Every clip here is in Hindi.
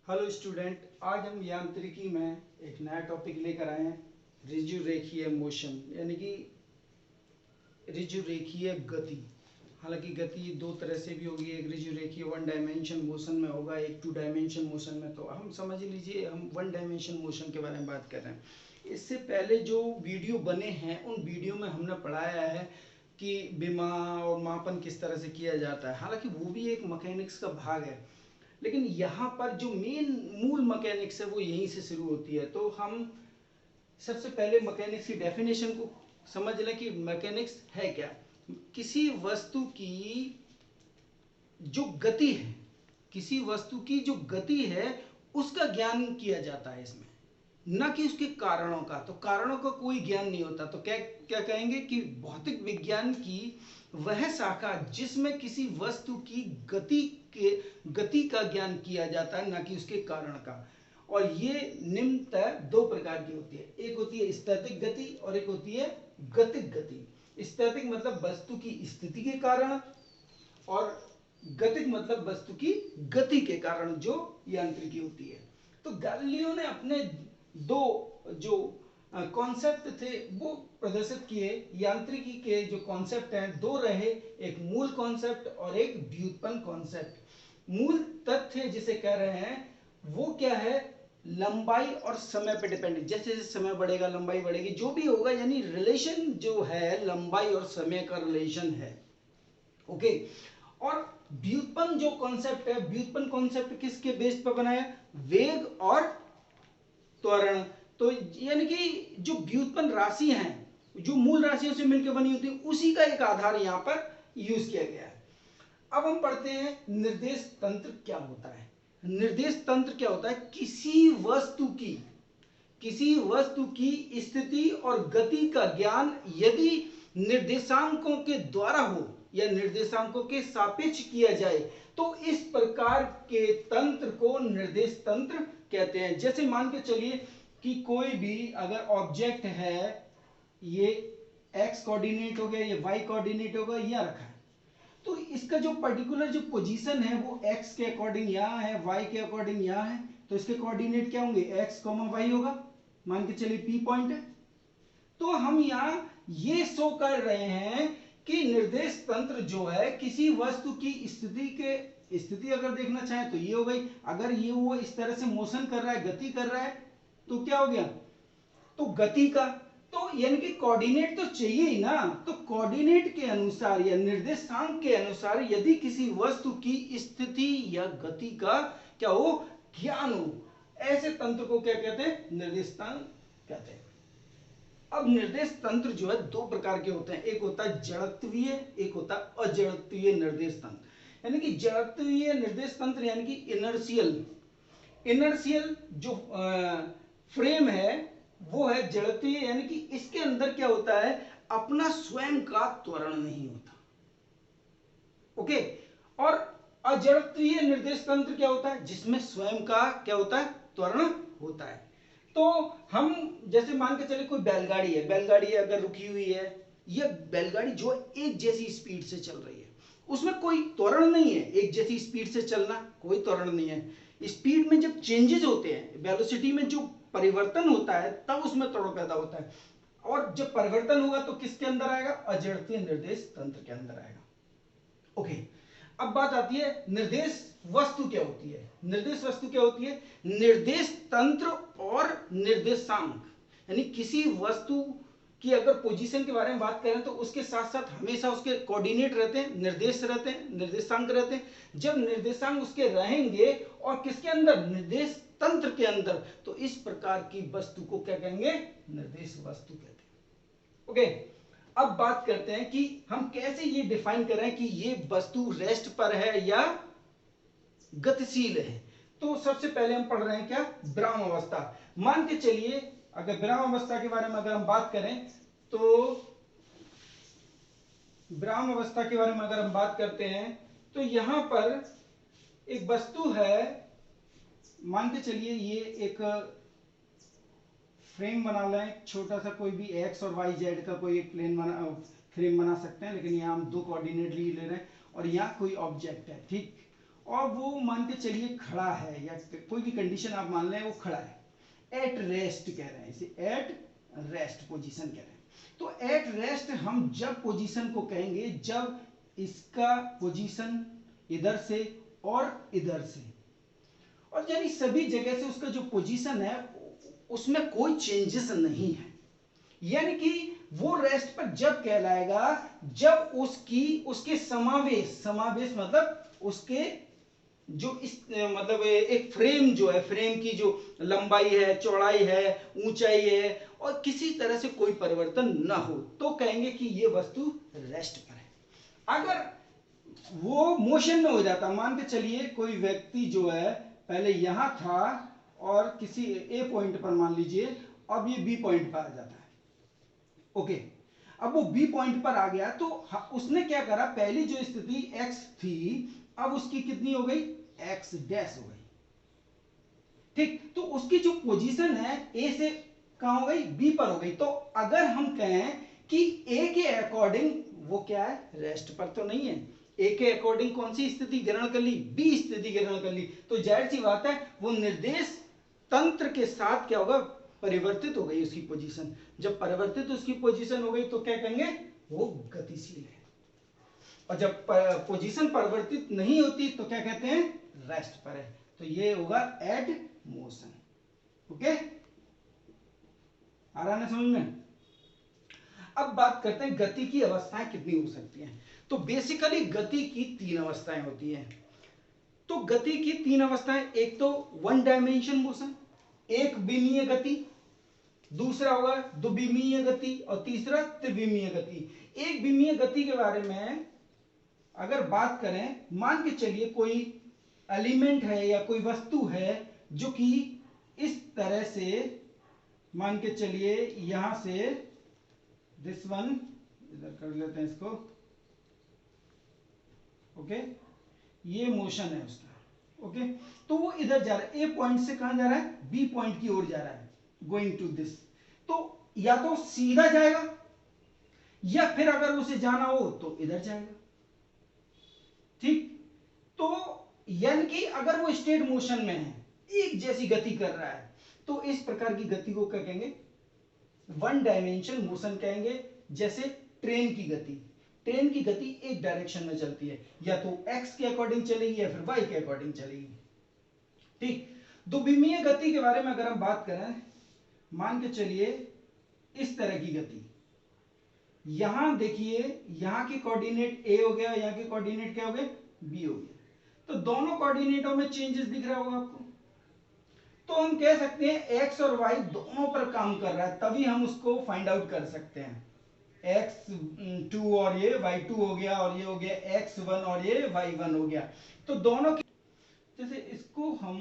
हेलो स्टूडेंट, आज हम यांत्रिकी में एक नया टॉपिक लेकर आए हैं, ऋजुरेखीय मोशन यानी कि ऋजुरेखीय गति। हालांकि गति दो तरह से भी होगी, एक ऋजुरेखीय वन डायमेंशन मोशन में होगा, एक टू डायमेंशन मोशन में। तो हम समझ लीजिए हम वन डायमेंशन मोशन के बारे में बात कर रहे हैं। इससे पहले जो वीडियो बने हैं उन वीडियो में हमने पढ़ाया है कि विमा और मापन किस तरह से किया जाता है। हालांकि वो भी एक मैकेनिक्स का भाग है, लेकिन यहाँ पर जो मेन मूल मैकेनिक्स है वो यहीं से शुरू होती है। तो हम सबसे पहले मैकेनिक्स की डेफिनेशन को समझ लें कि मैकेनिक्स है क्या। किसी वस्तु की जो गति है, किसी वस्तु की जो गति है उसका ज्ञान किया जाता है इसमें, न कि उसके कारणों का। तो कारणों का कोई ज्ञान नहीं होता। तो क्या क्या कहेंगे कि भौतिक विज्ञान की वह शाखा जिसमें किसी वस्तु की गति का ज्ञान किया जाता है, न कि उसके कारण का। और ये निम्नतः दो प्रकार की होती है, एक होती है स्थैतिक गति और एक होती है गतिक गति। स्थैतिक मतलब वस्तु की स्थिति के कारण, और गतिक मतलब वस्तु की गति के कारण जो यांत्रिकी होती है। तो गैलीलियो ने अपने दो जो कॉन्सेप्ट थे वो प्रदर्शित किए। यांत्रिकी के जो कॉन्सेप्ट हैं दो रहे, एक मूल कॉन्सेप्ट और एक व्युत्पन्न कॉन्सेप्ट। मूल तथ्य जिसे कह रहे हैं वो क्या है, लंबाई और समय पे डिपेंड। जैसे जैसे समय बढ़ेगा लंबाई बढ़ेगी, जो भी होगा, यानी रिलेशन जो है लंबाई और समय का रिलेशन है। ओके। और व्युत्पन्न जो कॉन्सेप्ट है, व्युत्पन्न कॉन्सेप्ट किसके बेस पर बना है, वेग और त्वरण। तो यानी कि जो व्युत्पन्न राशि हैं जो मूल राशियों से मिलकर बनी होती है, उसी का एक आधार यहां पर यूज किया गया है। अब हम पढ़ते हैं निर्देश तंत्र क्या होता है। निर्देश तंत्र क्या होता है, किसी वस्तु की स्थिति और गति का ज्ञान यदि निर्देशांकों के द्वारा हो या निर्देशांकों के सापेक्ष किया जाए तो इस प्रकार के तंत्र को निर्देश तंत्र कहते हैं। जैसे मान के चलिए कि कोई भी अगर ऑब्जेक्ट है, ये एक्स कोऑर्डिनेट हो गया, ये वाई कोऑर्डिनेट होगा, यहां रखा है, तो इसका जो पर्टिकुलर जो पोजीशन है वो एक्स के अकॉर्डिंग यहां है, वाई के अकॉर्डिंग यहां है। तो इसके कोऑर्डिनेट क्या होंगे, एक्स कॉमा वाई होगा। मान के चलिए पी पॉइंट है। तो हम यहां ये शो कर रहे हैं कि निर्देश तंत्र जो है किसी वस्तु की स्थिति अगर देखना चाहे तो ये हो गई। अगर ये वो इस तरह से मोशन कर रहा है, गति कर रहा है, तो क्या हो गया, तो गति का। तो यानी कि कोऑर्डिनेट तो चाहिए ही ना। तो कोऑर्डिनेट के अनुसार या निर्देशांक के अनुसार यदि किसी वस्तु की स्थिति या गति का क्या हो, ज्ञान हो, ऐसे तंत्र को क्या कहते हैं, निर्देशांक कहते हैं। अब निर्देश तंत्र जो है दो प्रकार के होते हैं, एक होता है जड़त्वीय, एक होता है अजड़त्वीय निर्देश तंत्र। यानी कि जड़त्वीय निर्देश तंत्र यानी कि इनर्शियल जो फ्रेम है वो है जड़त्वीय, यानी कि इसके अंदर क्या होता है, अपना स्वयं का त्वरण नहीं होता। ओके। और अजड़त्वीय निर्देश तंत्र क्या होता है, जिसमें स्वयं का क्या होता है, त्वरण होता है। तो हम जैसे मान के चले कोई बैलगाड़ी अगर रुकी हुई है, ये बैलगाड़ी जो एक जैसी स्पीड से चल रही है, उसमें कोई त्वरण नहीं है। एक जैसी स्पीड से चलना, कोई त्वरण नहीं है। स्पीड में जब चेंजेस होते हैं, वेलोसिटी में जो परिवर्तन होता है, तब उसमें त्वरण पैदा होता है। और जब परिवर्तन होगा तो किसके अंदर आएगा, अजड़त्वीय निर्देश तंत्र के अंदर आएगा। ओके। अब बात आती है निर्देश वस्तु क्या होती है। निर्देश वस्तु क्या होती है, निर्देश तंत्र और निर्देशांक। यानी किसी वस्तु की अगर पोजीशन के बारे में बात करें तो उसके साथ साथ हमेशा उसके कोऑर्डिनेट रहते हैं, निर्देश रहते हैं, निर्देशांक रहते हैं। जब निर्देशांक उसके रहेंगे और किसके अंदर, निर्देश तंत्र के अंदर, तो इस प्रकार की वस्तु को क्या कहेंगे, निर्देश वस्तु कहते हैं। ओके। अब बात करते हैं कि हम कैसे ये डिफाइन करें कि ये वस्तु रेस्ट पर है या गतिशील है। तो सबसे पहले हम पढ़ रहे हैं क्या, विराम अवस्था। मान के चलिए अगर विराम अवस्था के बारे में अगर हम बात करें तो विराम अवस्था के बारे में अगर हम बात करते हैं तो यहां पर एक वस्तु है, मान के चलिए ये एक फ्रेम बना लें, छोटा सा कोई भी एक्स और वाई जेड का कोई एक फ्रेम बना सकते हैं, लेकिन यहाँ हम दो कोऑर्डिनेट ले रहे हैं और यहाँ कोई ऑब्जेक्ट है, ठीक। और वो मान के चलिए खड़ा है, या कोई भी कंडीशन आप मान लें वो खड़ा है, एट रेस्ट कह रहे हैं, इसे एट रेस्ट पोजीशन कह रहे हैं। तो एट रेस्ट हम जब पोजीशन को कहेंगे जब इसका पोजीशन इधर से और इधर से, और यानी सभी जगह से उसका जो पोजीशन है उसमें कोई चेंजेस नहीं है, यानी कि वो रेस्ट पर जब कहलाएगा जब उसके समावेश मतलब उसके जो इस मतलब एक फ्रेम जो है, फ्रेम की जो लंबाई है, चौड़ाई है, ऊंचाई है, और किसी तरह से कोई परिवर्तन ना हो, तो कहेंगे कि ये वस्तु रेस्ट पर है। अगर वो मोशन में हो जाता, मान के चलिए कोई व्यक्ति जो है पहले यहां था और किसी ए पॉइंट पर मान लीजिए, अब ये बी पॉइंट पर आ जाता है, ओके, अब वो बी पॉइंट पर आ गया, तो उसने क्या करा, पहली जो स्थिति x थी अब उसकी कितनी हो गई, x डैश हो गई, ठीक। तो उसकी जो पोजीशन है ए से कहां हो गई, बी पर हो गई। तो अगर हम कहें कि ए के अकॉर्डिंग वो क्या है, रेस्ट पर तो नहीं है, ए के अकॉर्डिंग कौन सी स्थिति ग्रहण कर ली, बी स्थिति ग्रहण कर ली, तो जाहिर सी बात है वो निर्देश तंत्र के साथ क्या होगा, परिवर्तित हो गई उसकी पोजीशन। जब परिवर्तित उसकी पोजीशन हो गई तो क्या कहेंगे, वो गतिशील है। और जब पोजीशन परिवर्तित नहीं होती तो क्या कहते हैं, रेस्ट पर है। तो ये होगा एट मोशन, ओके, आ रहा है समझ में। अब बात करते हैं गति की अवस्थाएं कितनी हो सकती हैं। तो बेसिकली गति की 3 अवस्थाएं होती हैं। तो गति की 3 अवस्थाएं, एक तो वन डायमेंशन मोशन, एक विमीय गति, दूसरा होगा द्विविमीय गति, और तीसरा त्रिविमीय गति। एक विमीय गति के बारे में अगर बात करें, मान के चलिए कोई एलिमेंट है या कोई वस्तु है जो कि इस तरह से, मान के चलिए यहां से दिस वन, इधर कर लेते हैं इसको, ओके, ये मोशन है उसका, ओके, तो वो इधर जा रहा है, ए पॉइंट से कहां जा रहा है, बी पॉइंट की ओर जा रहा है, गोइंग टू दिस। तो या तो सीधा जाएगा, या फिर अगर उसे जाना हो तो इधर जाएगा, ठीक। तो यानी कि अगर वो स्टेट मोशन में है, एक जैसी गति कर रहा है, तो इस प्रकार की गति को क्या कहेंगे, वन डायमेंशन मोशन कहेंगे। जैसे ट्रेन की गति, ट्रेन की गति एक डायरेक्शन में चलती है, या तो x के अकॉर्डिंग चलेगी या फिर y के अकॉर्डिंग चलेगी, ठीक। द्विविमीय गति के बारे में अगर हम बात करें, मान के चलिए इस तरह की गति, यहां देखिए यहां के कोऑर्डिनेट a हो गया, यहां के कोऑर्डिनेट क्या हो गए, b हो गया, तो दोनों कोऑर्डिनेटों में चेंजेस दिख रहा होगा आपको। तो हम कह सकते हैं x और y दोनों पर काम कर रहा है, तभी हम उसको फाइंड आउट कर सकते हैं। x2 और ये y2 हो गया, और ये हो गया x1 और ये y1 हो गया। तो दोनों की, जैसे इसको हम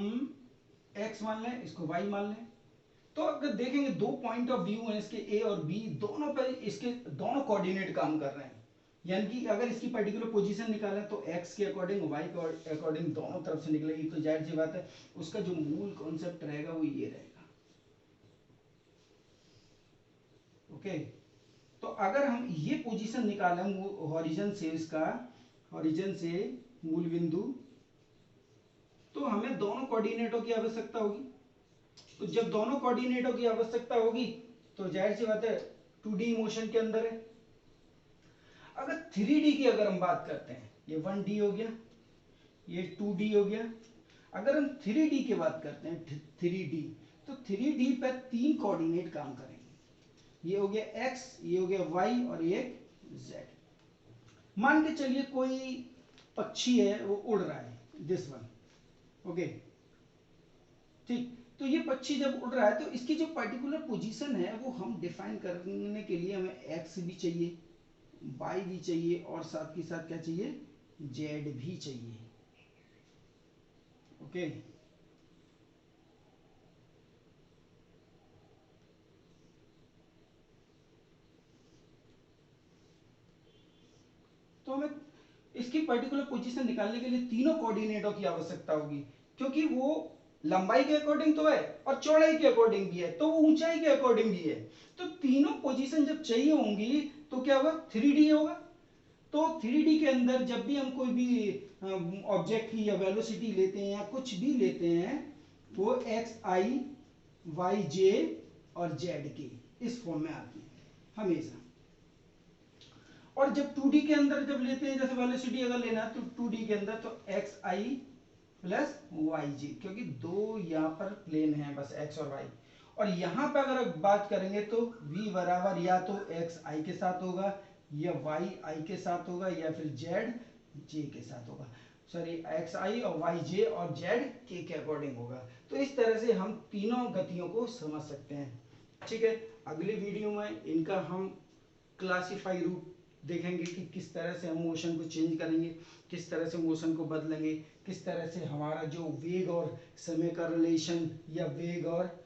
x मान लें, इसको y मान लें, तो अगर देखेंगे 2 पॉइंट ऑफ व्यू हैं इसके, a और b, दोनों पर इसके दोनों कोऑर्डिनेट काम कर रहे हैं। यानी कि अगर इसकी पर्टिकुलर पोजीशन निकालें तो x के अकॉर्डिंग, y के अकॉर्डिंग दोनों तरफ से निकलेगी। तो जाहिर सी बात है उसका जो मूल कॉन्सेप्ट रहेगा वो ये रहेगा, ओके। तो अगर हम ये पोजीशन निकालें हॉरिजन से, इसका हॉरिजन से मूल बिंदु, तो हमें दोनों कोऑर्डिनेटों की आवश्यकता होगी। तो जब दोनों कोऑर्डिनेटों की आवश्यकता होगी तो जाहिर सी बात है 2D मोशन के अंदर है। अगर 3D की अगर हम बात करते हैं, ये 1D हो गया, ये 2D हो गया। अगर हम 3D की बात करते हैं, 3D, तो 3D पर 3 कोऑर्डिनेट काम करेंगे। ये हो गया x, ये हो गया y, और ये z। मान के चलिए कोई पक्षी है वो उड़ रहा है, दिस वन, ओके, ठीक। तो ये पक्षी जब उड़ रहा है तो इसकी जो पर्टिकुलर पोजीशन है वो हम डिफाइन करने के लिए हमें x भी चाहिए, y भी चाहिए, और साथ ही साथ क्या चाहिए, z भी चाहिए, ओके। तो हमें इसकी पर्टिकुलर पोजीशन निकालने के लिए तीनों कोऑर्डिनेटों की आवश्यकता होगी, क्योंकि वो लंबाई के अकॉर्डिंग तो है और चौड़ाई के अकॉर्डिंग भी है, तो वो ऊंचाई के अकॉर्डिंग भी है। तो तीनों पोजीशन जब चाहिए होंगी तो क्या होगा, 3D होगा। तो 3D के अंदर जब भी हम कोई भी ऑब्जेक्ट की या वेलोसिटी लेते हैं या कुछ भी लेते हैं, वो एक्स आई वाई जे और जेड के इस फॉर्म में आती है हमेशा। और जब 2D के अंदर जब लेते हैं, जैसे वेलोसिटी अगर लेना है तो 2D के अंदर तो एक्स आई प्लस वाई जी, क्योंकि दो यहाँ पर प्लेन है बस एक्स और वाई। और यहाँ पे अगर बात करेंगे तो v बराबर या तो एक्स आई के साथ होगा या वाई आई के साथ होगा या फिर जेड जे के साथ होगा, सॉरी एक्स आई और वाई जे और जेड के अकॉर्डिंग होगा। तो इस तरह से हम तीनों गतियों को समझ सकते हैं। ठीक है, अगली वीडियो में इनका हम क्लासिफाई रूप देखेंगे कि किस तरह से हम मोशन को चेंज करेंगे, किस तरह से मोशन को बदलेंगे, किस तरह से हमारा जो वेग और समय का रिलेशन या वेग और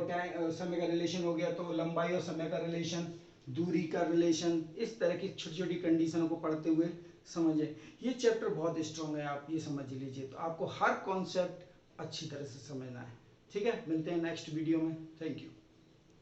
टाइम समय का रिलेशन हो गया, तो लंबाई और समय का रिलेशन, दूरी का रिलेशन, इस तरह की छोटी छोटी कंडीशनों को पढ़ते हुए समझे। ये चैप्टर बहुत स्ट्रॉन्ग है, आप ये समझ लीजिए। तो आपको हर कॉन्सेप्ट अच्छी तरह से समझना है। ठीक है, मिलते हैं नेक्स्ट वीडियो में। Thank you.